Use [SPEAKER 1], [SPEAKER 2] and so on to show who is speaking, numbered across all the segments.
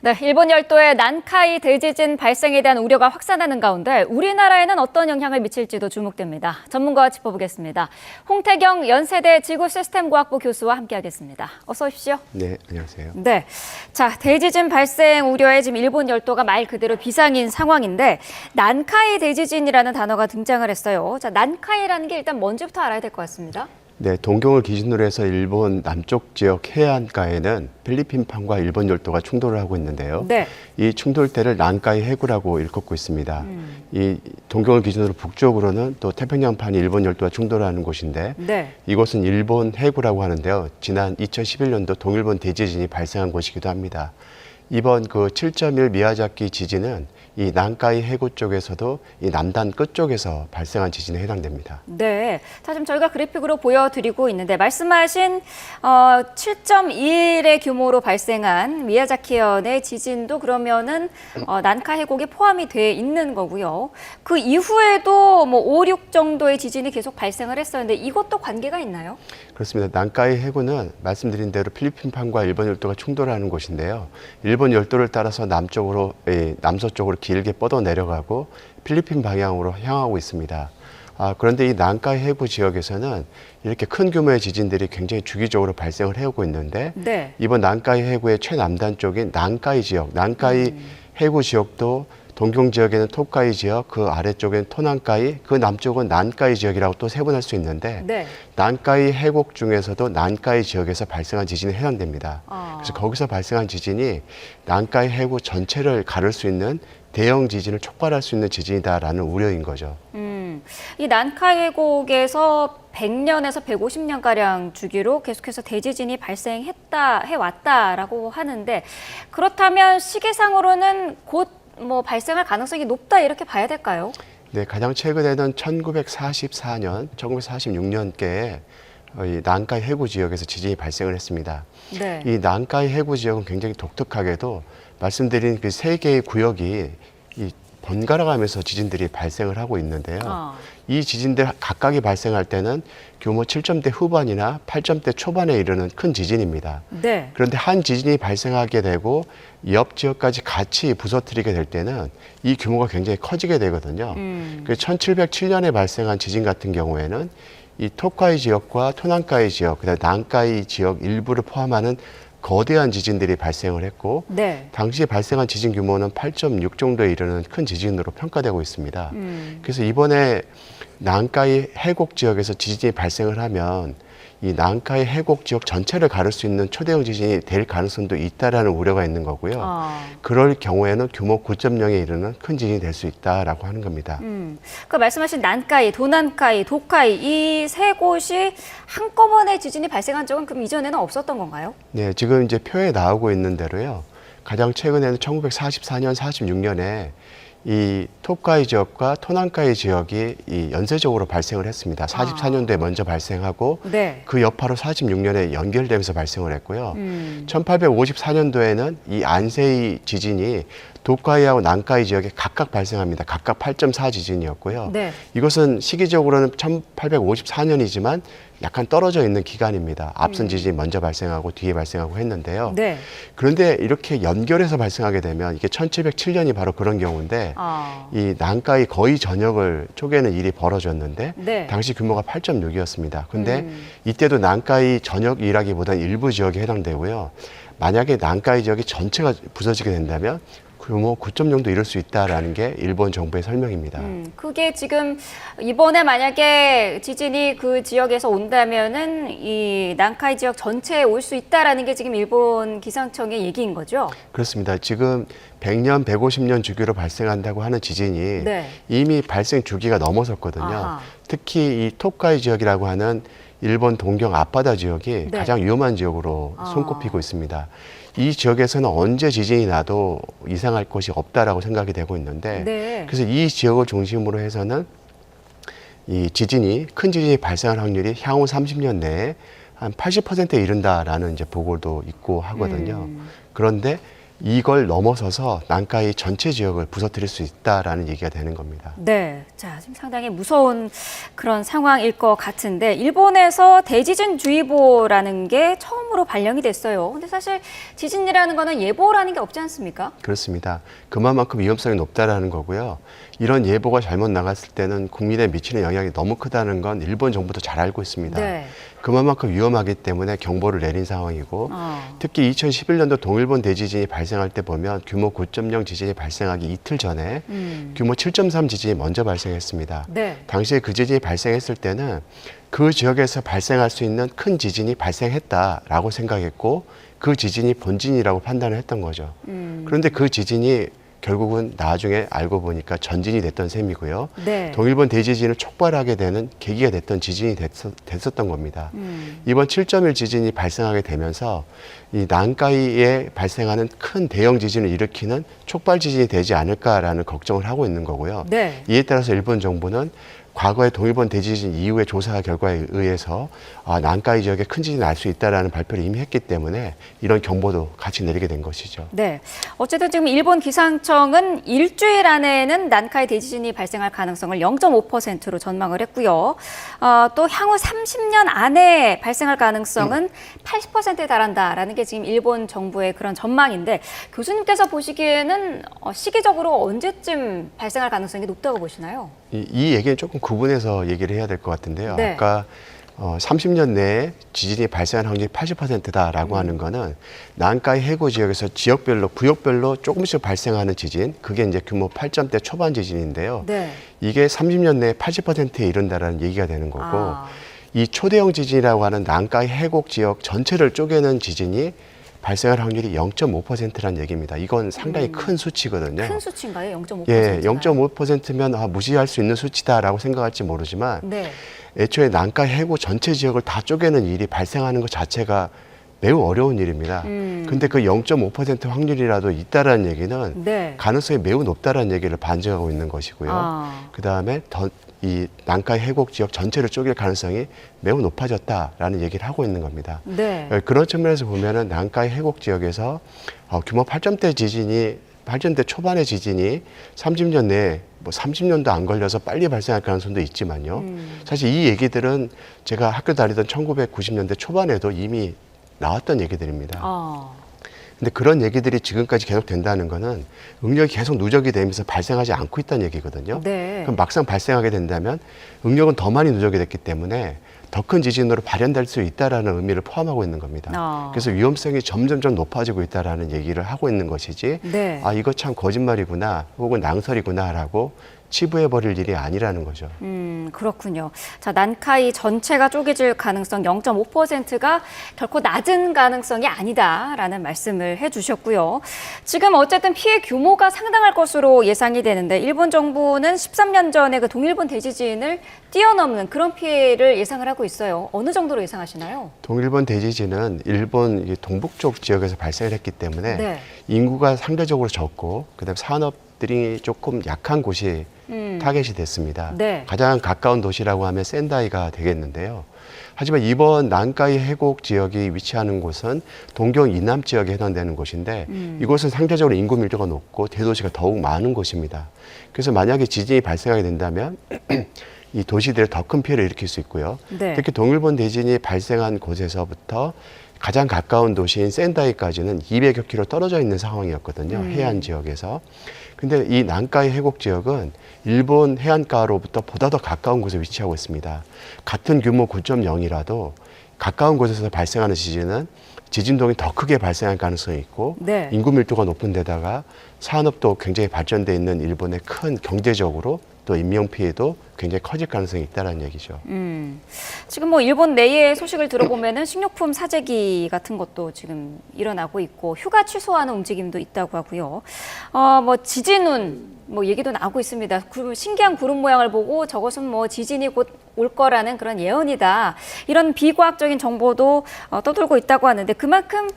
[SPEAKER 1] 네, 일본 열도의 난카이 대지진 발생에 대한 우려가 확산하는 가운데 우리나라에는 어떤 영향을 미칠지도 주목됩니다. 전문가와 짚어보겠습니다. 홍태경 연세대 지구시스템과학부 교수와 함께하겠습니다. 어서 오십시오.
[SPEAKER 2] 네, 안녕하세요.
[SPEAKER 1] 네, 자 대지진 발생 우려에 지금 일본 열도가 말 그대로 비상인 상황인데 난카이 대지진이라는 단어가 등장을 했어요. 자, 난카이라는 게 일단 뭔지부터 알아야 될 것 같습니다.
[SPEAKER 2] 네, 동경을 기준으로 해서 일본 남쪽 지역 해안가에는 필리핀판과 일본 열도가 충돌을 하고 있는데요.
[SPEAKER 1] 네.
[SPEAKER 2] 이 충돌대를 난카이 해구라고 일컫고 있습니다. 이 동경을 기준으로 북쪽으로는 또 태평양판이 일본 열도와 충돌하는 곳인데
[SPEAKER 1] 네.
[SPEAKER 2] 이곳은 일본 해구라고 하는데요. 지난 2011년도 동일본 대지진이 발생한 곳이기도 합니다. 이번 그 7.1 미야자키 지진은 이 난카이 해구 쪽에서도 이 남단 끝쪽에서 발생한 지진에 해당됩니다.
[SPEAKER 1] 네, 자 지금 저희가 그래픽으로 보여드리고 있는데 말씀하신 7.1의 규모로 발생한 미야자키현의 지진도 그러면은 난카 해곡에 포함이 돼 있는 거고요. 그 이후에도 뭐 5, 6 정도의 지진이 계속 발생을 했었는데 이것도 관계가 있나요?
[SPEAKER 2] 그렇습니다. 난카이 해구는 말씀드린 대로 필리핀판과 일본 열도가 충돌하는 곳인데요. 일본 열도를 따라서 남쪽으로 남서쪽으로 길게 뻗어 내려가고 필리핀 방향으로 향하고 있습니다. 그런데 이 난카이 해구 지역에서는 이렇게 큰 규모의 지진들이 굉장히 주기적으로 발생을 해오고 있는데
[SPEAKER 1] 네.
[SPEAKER 2] 이번 난카이 해구의 최남단 쪽인 난카이 지역, 난카이 해구 지역도 동경 지역에는 토카이 지역, 그 아래쪽엔 토난카이, 그 남쪽은 난카이 지역이라고 또 세분할 수 있는데
[SPEAKER 1] 네.
[SPEAKER 2] 난카이 해곡 중에서도 난카이 지역에서 발생한 지진에 해당됩니다. 그래서 거기서 발생한 지진이 난카이 해구 전체를 가를 수 있는 대형 지진을 촉발할 수 있는 지진이다라는 우려인 거죠.
[SPEAKER 1] 이 난카이 해곡에서 100년에서 150년가량 주기로 계속해서 대지진이 해왔다라고 하는데 그렇다면 시기상으로는 곧 뭐 발생할 가능성이 높다 이렇게 봐야 될까요?
[SPEAKER 2] 네, 가장 최근에는 1944년, 1946년께에 이 난카이 해구 지역에서 지진이 발생을 했습니다.
[SPEAKER 1] 네.
[SPEAKER 2] 이 난카이 해구 지역은 굉장히 독특하게도 말씀드린 그 세 개의 구역이 이 번갈아 가면서 지진들이 발생을 하고 있는데요. 이 지진들 각각이 발생할 때는 규모 7점대 후반이나 8점대 초반에 이르는 큰 지진입니다.
[SPEAKER 1] 네.
[SPEAKER 2] 그런데 한 지진이 발생하게 되고 옆 지역까지 같이 부서뜨리게 될 때는 이 규모가 굉장히 커지게 되거든요. 그래서 1707년에 발생한 지진 같은 경우에는 이 토카이 지역과 토난카이 지역, 그다음에 난카이 지역 일부를 포함하는 거대한 지진들이 발생을 했고
[SPEAKER 1] 네.
[SPEAKER 2] 당시에 발생한 지진 규모는 8.6 정도에 이르는 큰 지진으로 평가되고 있습니다. 그래서 이번에 난카이 해곡 지역에서 지진이 발생을 하면 이 난카이 해곡 지역 전체를 가를 수 있는 초대형 지진이 될 가능성도 있다라는 우려가 있는 거고요. 그럴 경우에는 규모 9.0에 이르는 큰 지진이 될 수 있다라고 하는 겁니다.
[SPEAKER 1] 그 말씀하신 난카이, 도난카이, 도카이 이 세 곳이 한꺼번에 지진이 발생한 적은 그럼 이전에는 없었던 건가요?
[SPEAKER 2] 네, 지금 이제 표에 나오고 있는 대로요. 가장 최근에는 1944년, 46년에 이 토카이 지역과 토난카이 지역이 이 연쇄적으로 발생을 했습니다. 44년도에 먼저 발생하고
[SPEAKER 1] 네.
[SPEAKER 2] 그 여파로 46년에 연결되면서 발생을 했고요. 1854년도에는 이 안세이 지진이 도카이하고 난카이 지역에 각각 발생합니다. 각각 8.4 지진이었고요.
[SPEAKER 1] 네.
[SPEAKER 2] 이것은 시기적으로는 1854년이지만 약간 떨어져 있는 기간입니다. 앞선 지진이 먼저 발생하고 뒤에 발생하고 했는데요.
[SPEAKER 1] 네.
[SPEAKER 2] 그런데 이렇게 연결해서 발생하게 되면 이게 1707년이 바로 그런 경우인데 이 난카이 거의 전역을 쪼개는 일이 벌어졌는데
[SPEAKER 1] 네.
[SPEAKER 2] 당시 규모가 8.6이었습니다. 근데 이때도 난카이 전역이라기보다는 일부 지역에 해당되고요. 만약에 난카이 지역이 전체가 부서지게 된다면 규모 9.0도 이룰 수 있다라는 게 일본 정부의 설명입니다.
[SPEAKER 1] 그게 지금 이번에 만약에 지진이 그 지역에서 온다면은 이 난카이 지역 전체에 올 수 있다라는 게 지금 일본 기상청의 얘기인 거죠?
[SPEAKER 2] 그렇습니다. 지금 100년, 150년 주기로 발생한다고 하는 지진이
[SPEAKER 1] 네.
[SPEAKER 2] 이미 발생 주기가 넘어섰거든요.
[SPEAKER 1] 아하.
[SPEAKER 2] 특히 이 토카이 지역이라고 하는 일본 동경 앞바다 지역이
[SPEAKER 1] 네.
[SPEAKER 2] 가장 위험한 지역으로 손꼽히고 있습니다. 이 지역에서는 언제 지진이 나도 이상할 것이 없다라고 생각이 되고 있는데
[SPEAKER 1] 네.
[SPEAKER 2] 그래서 이 지역을 중심으로 해서는 이 지진이 큰 지진이 발생할 확률이 향후 30년 내에 한 80%에 이른다라는 이제 보고도 있고 하거든요. 그런데 이걸 넘어서서 난카이 전체 지역을 부서뜨릴 수 있다라는 얘기가 되는 겁니다.
[SPEAKER 1] 네, 자 지금 상당히 무서운 그런 상황일 것 같은데 일본에서 대지진주의보라는 게 처음으로 발령이 됐어요. 근데 사실 지진이라는 거는 예보라는 게 없지 않습니까?
[SPEAKER 2] 그렇습니다. 그만큼 위험성이 높다라는 거고요. 이런 예보가 잘못 나갔을 때는 국민에 미치는 영향이 너무 크다는 건 일본 정부도 잘 알고 있습니다.
[SPEAKER 1] 네.
[SPEAKER 2] 그만큼 위험하기 때문에 경보를 내린 상황이고 특히 2011년도 동일본 대지진이 발생할 때 보면 규모 9.0 지진이 발생하기 이틀 전에 규모 7.3 지진이 먼저 발생했습니다.
[SPEAKER 1] 네.
[SPEAKER 2] 당시에 그 지진이 발생했을 때는 그 지역에서 발생할 수 있는 큰 지진이 발생했다라고 생각했고 그 지진이 본진이라고 판단을 했던 거죠. 그런데 그 지진이 결국은 나중에 알고 보니까 전진이 됐던 셈이고요.
[SPEAKER 1] 네.
[SPEAKER 2] 동일본 대지진을 촉발하게 되는 계기가 됐던 지진이 됐었던 겁니다. 이번 7.1 지진이 발생하게 되면서 이 난카이에 발생하는 큰 대형 지진을 일으키는 촉발 지진이 되지 않을까라는 걱정을 하고 있는 거고요.
[SPEAKER 1] 네.
[SPEAKER 2] 이에 따라서 일본 정부는 과거의 동일본 대지진 이후의 조사 결과에 의해서 난카이 지역에 큰 지진이 날 수 있다라는 발표를 이미 했기 때문에 이런 경보도 같이 내리게 된 것이죠.
[SPEAKER 1] 네. 어쨌든 지금 일본 기상청은 일주일 안에는 난카이 대지진이 발생할 가능성을 0.5%로 전망을 했고요. 또 향후 30년 안에 발생할 가능성은 80%에 달한다라는 게 지금 일본 정부의 그런 전망인데 교수님께서 보시기에는 시기적으로 언제쯤 발생할 가능성이 높다고 보시나요?
[SPEAKER 2] 이 얘기는 조금 구분해서 얘기를 해야 될 것 같은데요.
[SPEAKER 1] 네.
[SPEAKER 2] 아까 30년 내에 지진이 발생할 확률이 80%다라고 하는 거는 난카이 해구 지역에서 지역별로 구역별로 조금씩 발생하는 지진, 그게 이제 규모 8점대 초반 지진인데요.
[SPEAKER 1] 네.
[SPEAKER 2] 이게 30년 내에 80%에 이른다라는 얘기가 되는 거고 이 초대형 지진이라고 하는 난카이 해곡 지역 전체를 쪼개는 지진이 발생할 확률이 0.5%라는 얘기입니다. 이건 상당히 큰 수치거든요.
[SPEAKER 1] 큰 수치인가요? 0.5%?
[SPEAKER 2] 예, 0.5%면 무시할 수 있는 수치다라고 생각할지 모르지만
[SPEAKER 1] 네.
[SPEAKER 2] 애초에 난카이 해구 전체 지역을 다 쪼개는 일이 발생하는 것 자체가 매우 어려운 일입니다. 근데 그 0.5% 확률이라도 있다라는 얘기는
[SPEAKER 1] 네.
[SPEAKER 2] 가능성이 매우 높다라는 얘기를 반증하고 있는 것이고요. 그다음에 이 난카이 해곡 지역 전체를 쪼갤 가능성이 매우 높아졌다라는 얘기를 하고 있는 겁니다.
[SPEAKER 1] 네.
[SPEAKER 2] 그런 측면에서 보면은 난카이 해곡 지역에서 규모 8점대 초반의 지진이 30년 내에 30년도 안 걸려서 빨리 발생할 가능성도 있지만요. 사실 이 얘기들은 제가 학교 다니던 1990년대 초반에도 이미 나왔던 얘기들입니다. 근데 그런 얘기들이 지금까지 계속 된다는 거는 응력이 계속 누적이 되면서 발생하지 않고 있다는 얘기거든요.
[SPEAKER 1] 네.
[SPEAKER 2] 그럼 막상 발생하게 된다면 응력은 더 많이 누적이 됐기 때문에 더 큰 지진으로 발현될 수 있다라는 의미를 포함하고 있는 겁니다. 그래서 위험성이 점점점 높아지고 있다라는 얘기를 하고 있는 것이지
[SPEAKER 1] 네.
[SPEAKER 2] 이거 참 거짓말이구나 혹은 낭설이구나라고 치부해버릴 일이 아니라는 거죠.
[SPEAKER 1] 그렇군요. 자, 난카이 전체가 쪼개질 가능성 0.5%가 결코 낮은 가능성이 아니다라는 말씀을 해주셨고요. 지금 어쨌든 피해 규모가 상당할 것으로 예상이 되는데 일본 정부는 13년 전에 그 동일본 대지진을 뛰어넘는 그런 피해를 예상을 하고 있어요. 어느 정도로 예상하시나요?
[SPEAKER 2] 동일본 대지진은 일본 동북쪽 지역에서 발생을 했기 때문에
[SPEAKER 1] 네.
[SPEAKER 2] 인구가 상대적으로 적고 그다음 산업들이 조금 약한 곳이 타겟이 됐습니다.
[SPEAKER 1] 네.
[SPEAKER 2] 가장 가까운 도시라고 하면 센다이가 되겠는데요. 하지만 이번 난카이 해곡 지역이 위치하는 곳은 동경 이남 지역에 해당되는 곳인데 이곳은 상대적으로 인구 밀도가 높고 대도시가 더욱 많은 곳입니다. 그래서 만약에 지진이 발생하게 된다면 이 도시들에 더 큰 피해를 일으킬 수 있고요.
[SPEAKER 1] 네.
[SPEAKER 2] 특히 동일본 대진이 발생한 곳에서부터 가장 가까운 도시인 센다이까지는 200여 킬로 떨어져 있는 상황이었거든요. 해안 지역에서. 근데 이 난카이 해곡 지역은 일본 해안가로부터 보다 더 가까운 곳에 위치하고 있습니다. 같은 규모 9.0이라도 가까운 곳에서 발생하는 지진은 지진동이 더 크게 발생할 가능성이 있고
[SPEAKER 1] 네.
[SPEAKER 2] 인구 밀도가 높은 데다가 산업도 굉장히 발전돼 있는 일본의 큰 경제적으로 또 인명 피해도 굉장히 커질 가능성이 있다는 얘기죠.
[SPEAKER 1] 지금 뭐 일본 내의 소식을 들어보면은 식료품 사재기 같은 것도 지금 일어나고 있고 휴가 취소하는 움직임도 있다고 하고요. 뭐 지진운 뭐 얘기도 나오고 있습니다. 신기한 구름 모양을 보고 저것은 뭐 지진이 곧 올 거라는 그런 예언이다. 이런 비과학적인 정보도 떠돌고 있다고 하는데 그만큼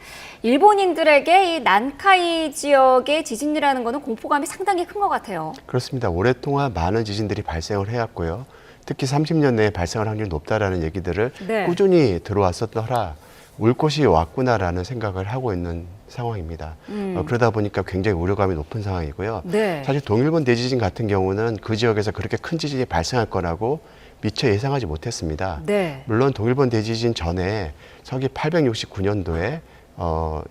[SPEAKER 1] 일본인들에게 이 난카이 지역의 지진이라는 거는 공포감이 상당히 큰 것 같아요.
[SPEAKER 2] 그렇습니다. 오랫동안 많은 지진들이 발생을 해왔고요. 특히 30년 내에 발생할 확률이 높다라는 얘기들을
[SPEAKER 1] 네.
[SPEAKER 2] 꾸준히 들어왔었더라. 올 것이 왔구나라는 생각을 하고 있는 상황입니다. 그러다 보니까 굉장히 우려감이 높은 상황이고요.
[SPEAKER 1] 네.
[SPEAKER 2] 사실 동일본 대지진 같은 경우는 그 지역에서 그렇게 큰 지진이 발생할 거라고 미처 예상하지 못했습니다.
[SPEAKER 1] 네.
[SPEAKER 2] 물론 동일본 대지진 전에 서기 869년도에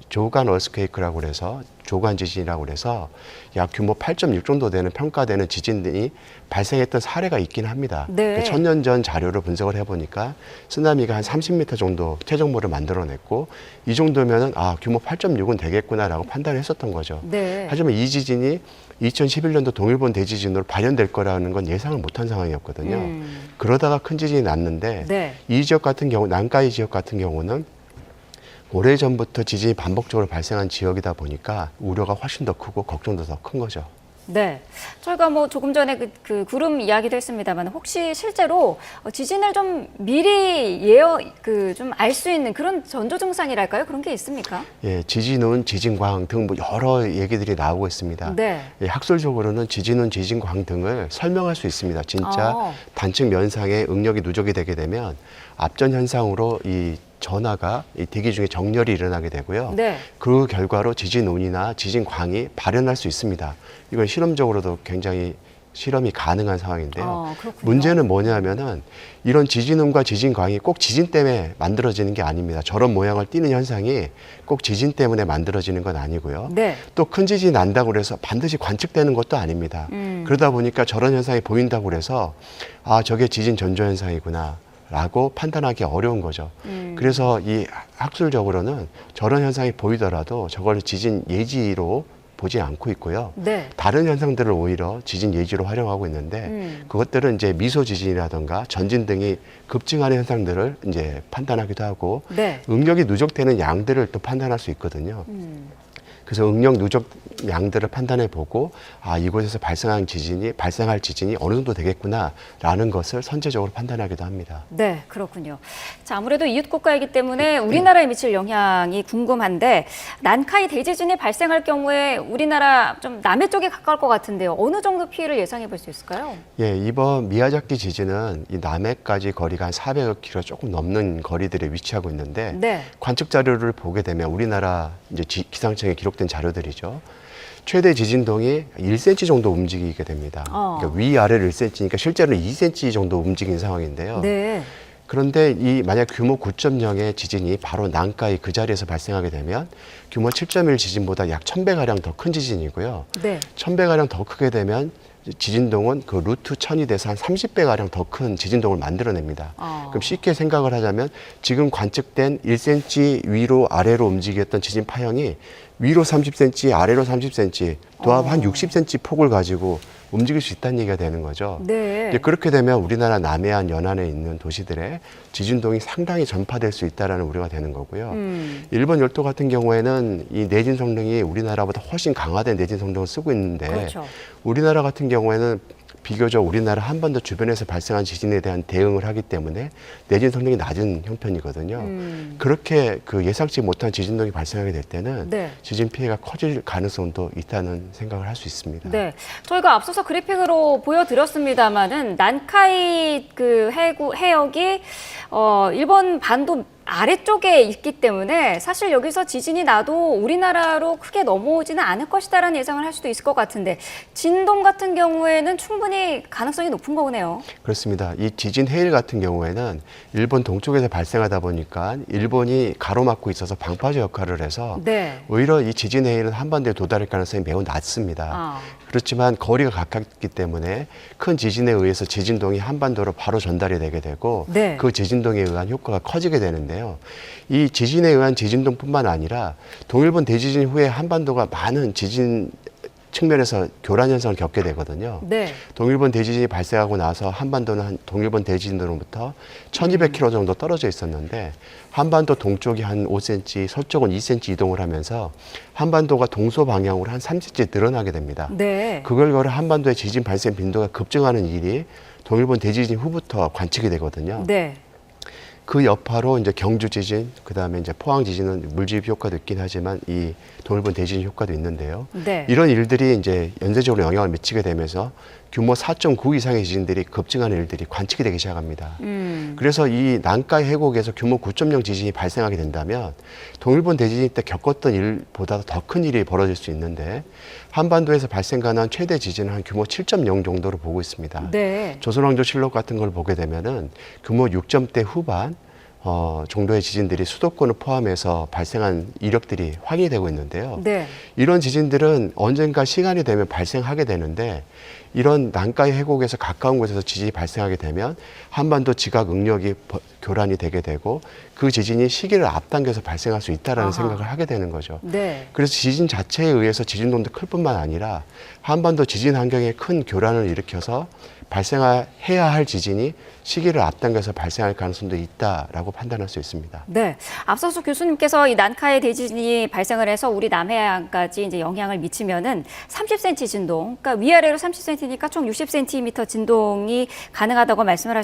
[SPEAKER 2] 조간 얼스퀘이크라고 그래서 조간 지진이라고 그래서 약 규모 8.6 정도 되는 평가되는 지진이 발생했던 사례가 있긴 합니다.
[SPEAKER 1] 네.
[SPEAKER 2] 1000년 전 자료를 분석을 해보니까 쓰나미가 한 30m 정도 퇴적물을 만들어냈고 이 정도면은 규모 8.6은 되겠구나라고 판단을 했었던 거죠.
[SPEAKER 1] 네.
[SPEAKER 2] 하지만 이 지진이 2011년도 동일본 대지진으로 발현될 거라는 건 예상을 못한 상황이었거든요. 그러다가 큰 지진이 났는데
[SPEAKER 1] 네.
[SPEAKER 2] 이 지역 같은 경우, 난카이 지역 같은 경우는 오래전부터 지진이 반복적으로 발생한 지역이다 보니까 우려가 훨씬 더 크고 걱정도 더 큰 거죠.
[SPEAKER 1] 네. 저희가 뭐 조금 전에 그 구름 이야기도 했습니다만 혹시 실제로 지진을 좀 미리 좀 알 수 있는 그런 전조 증상이랄까요? 그런 게 있습니까?
[SPEAKER 2] 예, 지진운, 지진광 등 뭐 여러 얘기들이 나오고 있습니다.
[SPEAKER 1] 네.
[SPEAKER 2] 예, 학술적으로는 지진운, 지진광 등을 설명할 수 있습니다. 진짜 단층 면상에 응력이 누적이 되게 되면 앞전 현상으로 이 전하가 이 대기 중에 정렬이 일어나게 되고요.
[SPEAKER 1] 네.
[SPEAKER 2] 그 결과로 지진운이나 지진광이 발현할 수 있습니다. 이건 실험적으로도 굉장히 실험이 가능한 상황인데요.
[SPEAKER 1] 그렇군요.
[SPEAKER 2] 문제는 뭐냐면은 이런 지진운과 지진광이 꼭 지진 때문에 만들어지는 게 아닙니다. 저런 모양을 띠는 현상이 꼭 지진 때문에 만들어지는 건 아니고요.
[SPEAKER 1] 네.
[SPEAKER 2] 또 큰 지진이 난다고 그래서 반드시 관측되는 것도 아닙니다. 그러다 보니까 저런 현상이 보인다고 그래서 저게 지진 전조 현상이구나 라고 판단하기 어려운 거죠. 그래서 이 학술적으로는 저런 현상이 보이더라도 저걸 지진 예지로 보지 않고 있고요.
[SPEAKER 1] 네.
[SPEAKER 2] 다른 현상들을 오히려 지진 예지로 활용하고 있는데 그것들은 이제 미소 지진이라든가 전진 등이 급증하는 현상들을 이제 판단하기도 하고
[SPEAKER 1] 네.
[SPEAKER 2] 응력이 누적되는 양들을 또 판단할 수 있거든요. 그래서 응력 누적 양들을 판단해 보고 이곳에서 발생할 지진이 어느 정도 되겠구나라는 것을 선제적으로 판단하기도 합니다.
[SPEAKER 1] 네, 그렇군요. 자, 아무래도 이웃 국가이기 때문에 우리나라에 미칠 영향이 궁금한데 난카이 대지진이 발생할 경우에 우리나라 좀 남해 쪽에 가까울 것 같은데요. 어느 정도 피해를 예상해 볼 수 있을까요?
[SPEAKER 2] 예, 이번 미야자키 지진은 이 남해까지 거리가 한 400여 킬로 조금 넘는 거리들에 위치하고 있는데
[SPEAKER 1] 네.
[SPEAKER 2] 관측 자료를 보게 되면 우리나라 이제 기상청에 기록된 자료들이죠. 최대 지진동이 1cm 정도 움직이게 됩니다. 그러니까 위아래로 1cm니까 실제로는 2cm 정도 움직인 상황인데요.
[SPEAKER 1] 네.
[SPEAKER 2] 그런데 만약 규모 9.0의 지진이 바로 난카이 그 자리에서 발생하게 되면 규모 7.1 지진보다 약 1000배가량 더 큰 지진이고요.
[SPEAKER 1] 네.
[SPEAKER 2] 1000배가량 더 크게 되면 지진동은 그 루트 1000이 돼서 한 30배가량 더 큰 지진동을 만들어냅니다. 그럼 쉽게 생각을 하자면 지금 관측된 1cm 위로 아래로 움직였던 지진 파형이 위로 30cm, 아래로 30cm, 도합 한 60cm 폭을 가지고 움직일 수 있다는 얘기가 되는 거죠.
[SPEAKER 1] 네.
[SPEAKER 2] 이제 그렇게 되면 우리나라 남해안 연안에 있는 도시들의 지진동이 상당히 전파될 수 있다는 우려가 되는 거고요. 일본 열도 같은 경우에는 이 내진 성능이 우리나라보다 훨씬 강화된 내진 성능을 쓰고 있는데
[SPEAKER 1] 그렇죠.
[SPEAKER 2] 우리나라 같은 경우에는 비교적 우리나라 한반도 주변에서 발생한 지진에 대한 대응을 하기 때문에 내진 성능이 낮은 형편이거든요. 그렇게 그 예상치 못한 지진동이 발생하게 될 때는
[SPEAKER 1] 네.
[SPEAKER 2] 지진 피해가 커질 가능성도 있다는 생각을 할 수 있습니다.
[SPEAKER 1] 네, 저희가 앞서서 그래픽으로 보여드렸습니다만은 난카이 그 해역이 일본 반도 아래쪽에 있기 때문에 사실 여기서 지진이 나도 우리나라로 크게 넘어오지는 않을 것이다라는 예상을 할 수도 있을 것 같은데 진동 같은 경우에는 충분히 가능성이 높은 거네요.
[SPEAKER 2] 그렇습니다. 이 지진 해일 같은 경우에는 일본 동쪽에서 발생하다 보니까 일본이 가로막고 있어서 방파제 역할을 해서
[SPEAKER 1] 네.
[SPEAKER 2] 오히려 이 지진 해일은 한반도에 도달할 가능성이 매우 낮습니다. 그렇지만 거리가 가깝기 때문에 큰 지진에 의해서 지진동이 한반도로 바로 전달이 되게 되고
[SPEAKER 1] 네.
[SPEAKER 2] 그 지진동에 의한 효과가 커지게 되는데요. 이 지진에 의한 지진동뿐만 아니라 동일본 대지진 후에 한반도가 많은 지진 측면에서 교란 현상을 겪게 되거든요.
[SPEAKER 1] 네.
[SPEAKER 2] 동일본 대지진이 발생하고 나서 한반도는 동일본 대지진으로부터 1200km 정도 떨어져 있었는데 한반도 동쪽이 한 5cm, 서쪽은 2cm 이동을 하면서 한반도가 동서 방향으로 한 3cm 늘어나게 됩니다.
[SPEAKER 1] 네.
[SPEAKER 2] 그걸 걸어 한반도의 지진 발생 빈도가 급증하는 일이 동일본 대지진 후부터 관측이 되거든요.
[SPEAKER 1] 네.
[SPEAKER 2] 그 여파로 이제 경주 지진, 그다음에 이제 포항 지진은 물집 효과도 있긴 하지만 이 동일본 대지진 효과도 있는데요.
[SPEAKER 1] 네.
[SPEAKER 2] 이런 일들이 이제 연쇄적으로 영향을 미치게 되면서 규모 4.9 이상의 지진들이 급증하는 일들이 관측이 되기 시작합니다. 그래서 이 난카이 해곡에서 규모 9.0 지진이 발생하게 된다면 동일본 대지진 때 겪었던 일보다 더 큰 일이 벌어질 수 있는데 한반도에서 발생 가능한 최대 지진은 한 규모 7.0 정도로 보고 있습니다.
[SPEAKER 1] 네.
[SPEAKER 2] 조선왕조실록 같은 걸 보게 되면은 규모 6점대 후반 정도의 지진들이 수도권을 포함해서 발생한 이력들이 확인이 되고 있는데요.
[SPEAKER 1] 네.
[SPEAKER 2] 이런 지진들은 언젠가 시간이 되면 발생하게 되는데 이런 난카이 해곡에서 가까운 곳에서 지진이 발생하게 되면 한반도 지각 응력이 교란이 되게 되고 그 지진이 시기를 앞당겨서 발생할 수 있다라는 생각을 하게 되는 거죠.
[SPEAKER 1] 네.
[SPEAKER 2] 그래서 지진 자체에 의해서 지진동도 클 뿐만 아니라 한반도 지진 환경에 큰 교란을 일으켜서 발생해야 할 지진이 시기를 앞당겨서 발생할 가능성도 있다라고 판단할 수 있습니다.
[SPEAKER 1] 네. 앞서서 교수님께서 이 난카이 대지진이 발생을 해서 우리 남해안까지 이제 영향을 미치면은 30cm 진동, 그러니까 위아래로 30cm니까 총 60cm 진동이 가능하다고 말씀을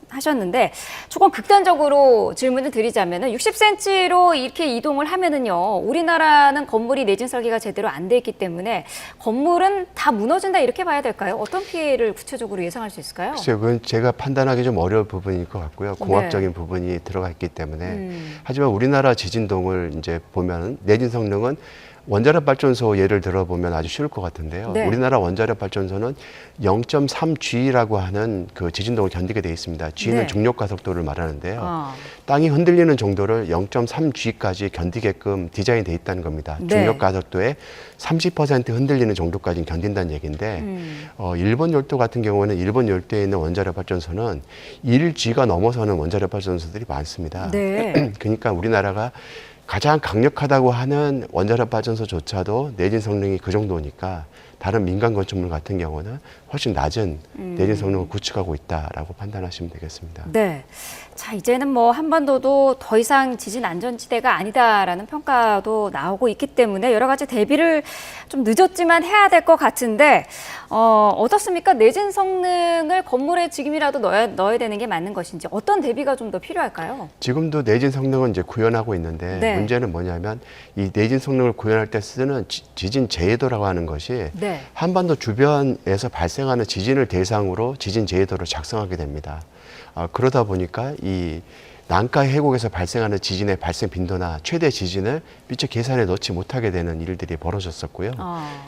[SPEAKER 1] 하셨는데 조금 극단적으로 질문을 드리자면은 60cm로 이렇게 이동을 하면은요, 우리나라는 건물이 내진 설계가 제대로 안 돼 있기 때문에 건물은 다 무너진다 이렇게 봐야 될까요? 어떤 피해를 구체적으로 예상할 수 있을까요?
[SPEAKER 2] 글쎄요, 그건 제가 판단하기 좀 어려운 부분일 것 같고요. 공학적인 부분이 들어가 있기 때문에. 하지만 우리나라 지진동을 이제 보면 내진 성능은 원자력 발전소 예를 들어보면 아주 쉬울 것 같은데요.
[SPEAKER 1] 네.
[SPEAKER 2] 우리나라 원자력 발전소는 0.3G라고 하는 그 지진동을 견디게 돼 있습니다. G는
[SPEAKER 1] 네.
[SPEAKER 2] 중력 가속도를 말하는데요. 땅이 흔들리는 정도를 0.3G까지 견디게끔 디자인돼 있다는 겁니다.
[SPEAKER 1] 네.
[SPEAKER 2] 중력 가속도의 30% 흔들리는 정도까지는 견딘다는 얘기인데 일본 열도 같은 경우는 일본 열도에 있는 원자력 발전소는 1G가 넘어서는 원자력 발전소들이 많습니다.
[SPEAKER 1] 네.
[SPEAKER 2] 그러니까 우리나라가 가장 강력하다고 하는 원자력 발전소조차도 내진 성능이 그 정도니까 다른 민간 건축물 같은 경우는 훨씬 낮은 내진 성능을 구축하고 있다라고 판단하시면 되겠습니다.
[SPEAKER 1] 네. 자, 이제는 뭐 한반도도 더 이상 지진 안전지대가 아니다라는 평가도 나오고 있기 때문에 여러 가지 대비를 좀 늦었지만 해야 될 것 같은데 어떻습니까? 내진 성능을 건물에 지금이라도 넣어야 되는 게 맞는 것인지 어떤 대비가 좀 더 필요할까요?
[SPEAKER 2] 지금도 내진 성능은 이제 구현하고 있는데
[SPEAKER 1] 네.
[SPEAKER 2] 문제는 뭐냐면 이 내진 성능을 구현할 때 쓰는 지진 제해도라고 하는 것이
[SPEAKER 1] 네.
[SPEAKER 2] 한반도 주변에서 발생하는 지진을 대상으로 지진 제해도를 작성하게 됩니다. 그러다 보니까 이 난카이 해곡에서 발생하는 지진의 발생 빈도나 최대 지진을 미처 계산에 넣지 못하게 되는 일들이 벌어졌었고요.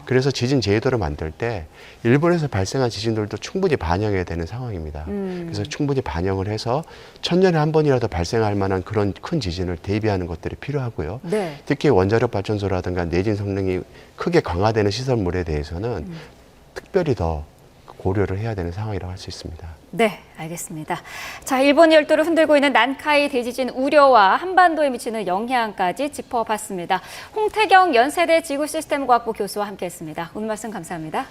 [SPEAKER 2] 그래서 지진 제해도를 만들 때 일본에서 발생한 지진들도 충분히 반영해야 되는 상황입니다. 그래서 충분히 반영을 해서 천년에 한 번이라도 발생할 만한 그런 큰 지진을 대비하는 것들이 필요하고요.
[SPEAKER 1] 네.
[SPEAKER 2] 특히 원자력 발전소라든가 내진 성능이 크게 강화되는 시설물에 대해서는 특별히 더 고려를 해야 되는 상황이라고 할 수 있습니다.
[SPEAKER 1] 네, 알겠습니다. 자, 일본 열도를 흔들고 있는 난카이 대지진 우려와 한반도에 미치는 영향까지 짚어봤습니다. 홍태경 연세대 지구시스템과학부 교수와 함께했습니다. 오늘 말씀 감사합니다.